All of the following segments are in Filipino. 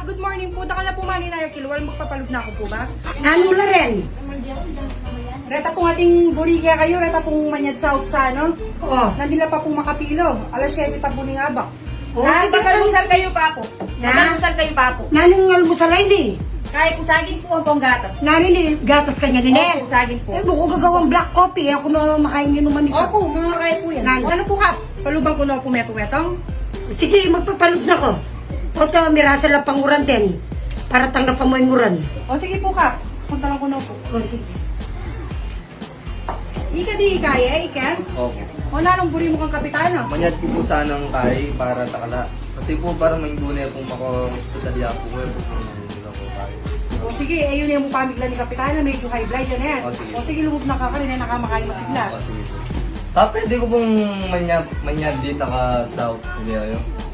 Kap, good morning po. Daka na po mani na yung kilwal. Magpapalog na ako po ba? Nanula rin. Reta pong ating buligya kayo. Reta pong manyad sa upsa, no? Oo. Nandila pa pong makapilo. Alas 7 pa po ni Abak. Oo, Magkalusal kayo pa po. Magkalusal kayo pa po. Nanong almusal ay di. Kaya pusagin po ang panggatas. Narin gatas kanya din eh. Opo, pusagin po. Eh, buko gagawang black coffee. Ako na makain nyo naman ito. Opo, mga kaya po yan. Ano po, Kap? Palubang ko na po meto-metong? Sige, magpapalog na ko. Oto, mirasa lang panguran din. Para tang na pamoymuran. O sige po, Kap. Punta lang ko na po. O sige. Ika di kaya, Ika? Opo. O nanong buri mo kang kapitano? Manyad ko po sanang kay para takala. Kasi po parang may gunay kung mako-hospitalya po ko. Nila po tayo. O sige, ayun yung pamigla ni kapitano. Medyo high blood yan eh. O, sige. O sige, lumog na ka rin. Nakamakain masigla. O sige po. Pwede ko pong manyad dito ka sa Kuya.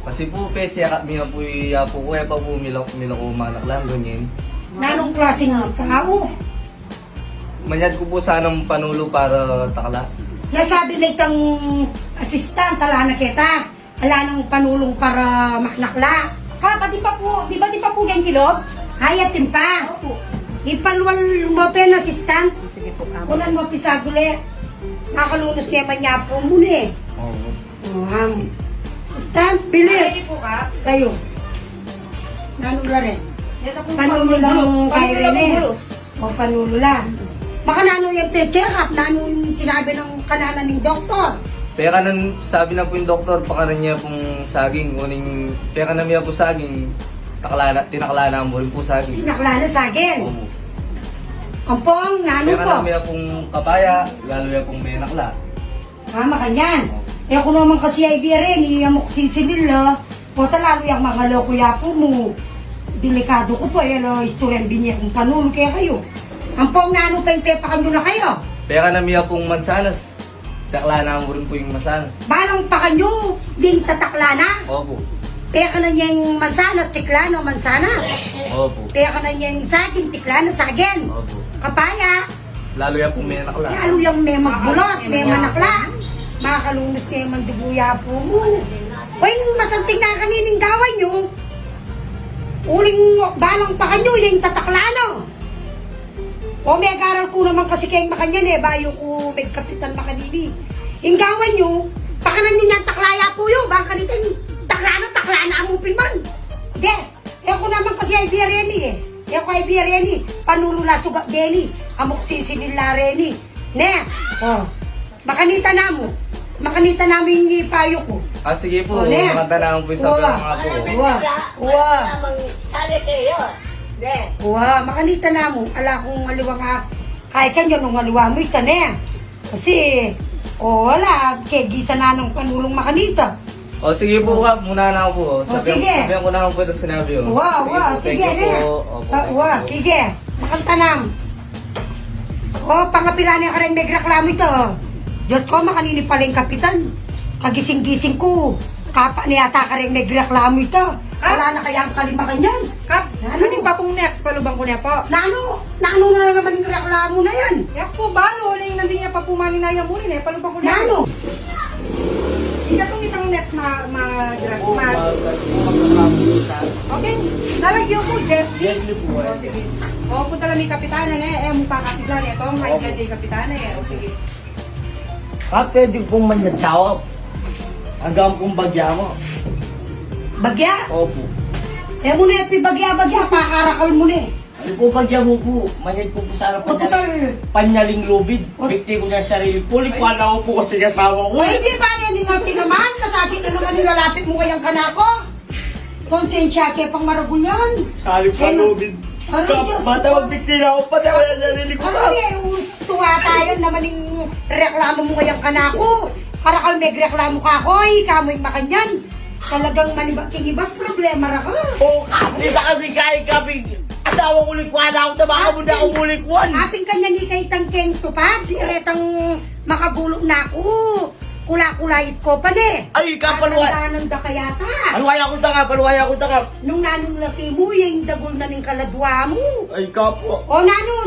Kasi po, peche, miya po po ko. Pa po mila ko manak lang, ganyan. Nanong klaseng sao? Manyad ko po sanang panulo para takala. Nasabi na itang assistant, ala na kita. Ala nang panulong para maknakla. Kap, di ba po yan kilog? Hayatin pa. Ipanwal mo pa yung assistant. Sige po, Kap. Kunan mo pisaguli. Nakalunos kaya man niya po muna eh. Oo. Assistant, bilis. Kaya po, Kap. Kayo. Nanula rin. Ito po Panulo lang kay Rene. bulos. O panulo lang. Baka nano yung check up, nano yung sinabi ng kanana ng doktor. Pera nan sabi na po yung doktor, pakanan niya pong saging. Uning pera na niya po saging. Tinakla na mo rin po saging. Sinakla na sa akin. Oo. Ampong, nano Pera po. na niya pong kapaya, lalo niya pong may nakla. Mama kanyan. Eh ako naman kasi ay rin, iyamok sisilil ha. O talalo yung mga loko yapo mo. Delikado ko po, yan o, istoryan binya kung panulo kaya kayo. Ampong, nano pa yung pepakan na kayo. Pera na niya pong mansanas. Takla na mo rin po yung mansanas. Balang pa kanyo, yung tatakla na. Opo. Kaya ka na niyang mansanas, tiklano, mansanas. Opo. Kaya ka na niyang saging, tiklano, saging. Opo. Kapaya, Lalo niya pong may nakla. lalo yung may magbulot, may manakla. Makakalunos kayo mandubuya po mo. Uy, masanting na kanining gawan nyo. Uling balang pa kanyo, yung tataklano. O may agaral ko naman kasi kayong makanyan eh, bayo ko may kapitan makanini. Yung gawan nyo, pakanan nyo niyang taklaya po yun, baka nitin, taklana amupin man. Hindi, ako naman kasi ay Reni eh. Ako ay Reni, panulula sugat deni, amok sisinila Reni. Ne, makanita namin yung payo ko. Sige po, O, ne. makanta na po yung sabi ng mga po. Makanita na mo, ala kong aliwa ka, kaya kanyo nung aliwa mo ika ne. Kasi, wala, kaya gisa na ng panulong makanita. O sige po, Kap, muna na ako po. Sige. Sabihan ko na lang po ito sinabi. Sige, Thank you ne. po. Opo. Sige, makanta nam. Pangapila niya ka rin may reklamo ito. Diyos ko, makanini pala yung kapitan. Kagising-gising ko. Kapa niya ata ka rin may reklamo ito. Wala na kaya ang kalimakan yan. Kap, ano din pa pong next? Palubang ko niya po. Nano na naman yung reklamo na yan. Yak po ba? No, uling nandun niya pa po maninaya mo rin eh. Palubang ko niya. Nano? Ika tong itang next Okay. Nalagyan po, Jesly. Jesly po, O, sige. O, punta lang ni Kapitana eh. Mukha kasi lang ito. May kajay Kapitana eh. O, sige. Pwede pong manyadsawa. Hanggang pong bagya mo. Bagya? Opo. Mo na yung bagya, pakarakal mo na eh. Ano po bagya mo po? Manyad po sana po. Total. Panyaling lubid. Bikti ko niya sa sarili. Pulikwana ko po kasi kasawa ko. O hindi ba yan nga tinaman? Kasati na naman nilalapit mo kayang kanako. Konsensya kaya pang maragulyan. Salip sa lubid. Matawag bikti na ako. Patawag na sarili ko Ano na. tuwa tayo naman yung reklamo mo kayang kanako. Para kang may reklamo ka ko, kamoy makanyan. Talagang manibaking ibang problema ra ka. Oo, hindi ka kasi kaya kami. Asawa ko ulikwana ako. Tabaka mo na ako ulikwan. Aping kanya ni kay tangkeng tupad. Diretang makagulog na ako. Kula-kulait ko pa ne. Ay, kapalwa. Tatandaanan da kaya ta. Paluwaya ko taka, paluwaya ko taka. Nung nanong laki mo, yung dagol na ng kaladwa mo. Ay, kapo. O nanong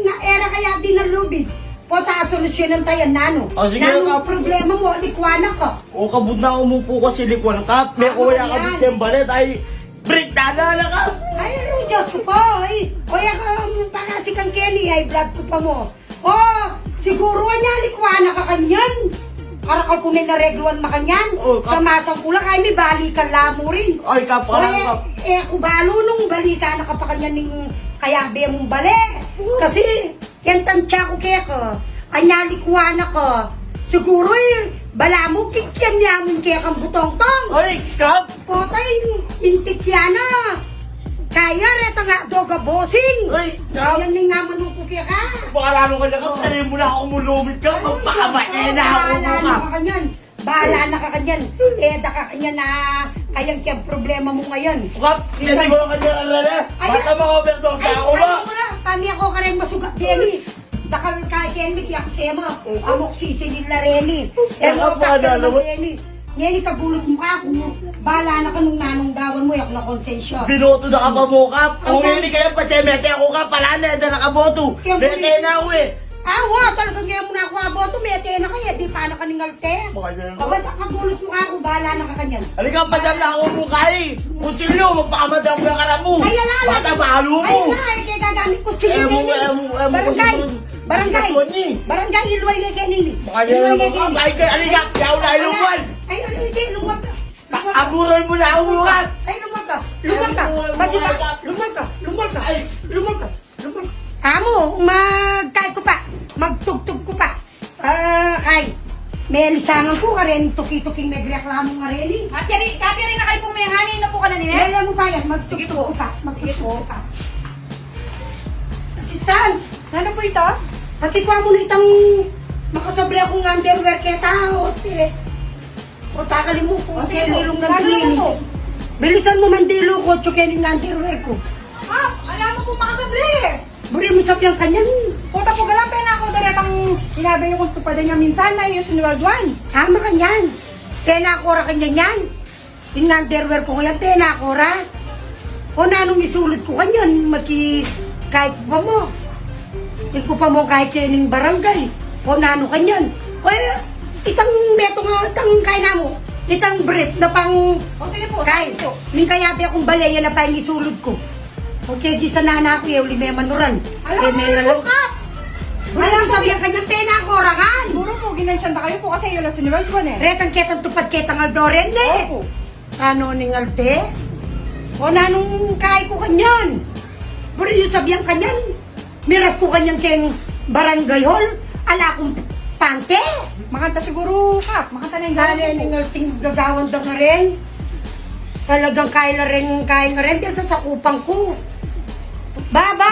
na era kaya din ang lubid. O ta solusyonan tayo, nano. O, sige, Nanong nga. problema mo, likwana ka. O kabud na umupo ko si Likwan Kap. May Ano kuya yan? kabud yung balit ay break Sana na ka. Ay, ano, Diyos ko po. Ay, kaya ka, para si Kang Kenny, ay, blood ko pa mo. Oh, siguro niya, likwana ka kanyan. Karakal ko na naregluan makanyan. Oh, Sa masang kulang, ay, may balikan lamo rin. Ay, kapala ka. Ako balo nung balita na kapakanyan ng kayabe mong bale. Kasi, yan tansya ko kaya ka. Anya, likwana ka. Siguro, bala mo, kikyam yaman kaya kang butong-tong. Ay, kap. Potay, intik yan na. Kaya reta nga doga bossing. Ay, kap. Yan yung naman mo po kaya ka. Baka lalo ka na ka. Tayo mo na ako mulumit ka. Magpakabain na ako mo Bahala ka. na ka kanyan. Bahala na ka kanyan. Da ka kanyan na kayang kaya problema mo ngayon. Kap, hindi ko lang kanya alala. Bata ma-overdose na ako ba? Kami ako ka rin masugat Jenny. Dakal ka Jenny, tiyak siya mo. Amok sisilin na Reni. Ano ba, ano? Jenny, kagulot mo ka ako. Bahala na ka nung nanunggawan mo, yak na konsensya. Binoto na ka ba mo, Kap? Kung hindi kayo pa siya, mete ako ka pala na nakaboto. Mete na ako eh. Talagang ngayon mo na ako aboto, mete na kaya, di pa na kaningalte. Kabasa kagulot mo ka ako, bahala na ka kanyan. Halika, madam na ako mo kay. Kung sino, magpakamadam ka ka na mo. Kaya na, Bata mahalo mo. Ay na, kaya gagamit ko chili Barangay, Ilway kay Nini. Baka yan ang mga ay kay Halika, yaw na iluman. Ay, hindi, lumag ka. Aburan mo na ako bukas. Ay, lumag ka. Lumag ka. Amo, magkay ko pa. Magtugtog ko pa. Ay, may lisangan ko ka rin. Tuki-tuking may reklamo nga rin. Kapya rin na kayo pong may hanin na po ka na nila. Kaya mo pa yan, magtugtog ko pa. Assistant, Ano po ito? hakikwa mo na itang makasabi akong underwear kita. O takali mo kung sige po. sinilong ng Gano'n dili. po? Bilisan mo mandilo ko, tsukenin ng underwear ko. Alam mo po makasabli. Buri mo sabi ang kanyan. Puta po galang pena ako dali ang sinabi yung kung tupadan niya minsan na yung World 1. Tama ka niyan. Tenakora ka niyan yan. Yung underwear ko ngayon, tenakora. O nanong isulit ko kanyan, kahit pa mo. Iko pa mo kahit kaning barangay. O nano kanyan. O itang meto nga, itang kaya na mo. Itang brief na pang O sige po. kahit. sige po. Ning kayabi akong baleya na pa yung isulod ko. Okay, di sa nana ko, uli may manuran. Alam mo may na po ka. Buri mo sabi ang kanyang tenakora kan. Siguro po ginensyan na kayo po kasi yun ang World 1 eh. Retang ketang tupad ketang aldoren eh. Opo. Ano ning alte? O nanong kay ko kanyan? Buri yung sabi ang kanyan. Miras ko kanyan keng barangay hall. Ala akong pante. Makanta siguro ka. Makanta na yung Ano galing ning po. alting gagawan da nga rin. Talagang kaya nga rin kaya nga rin. Kaya sa sakupang ko. Baba!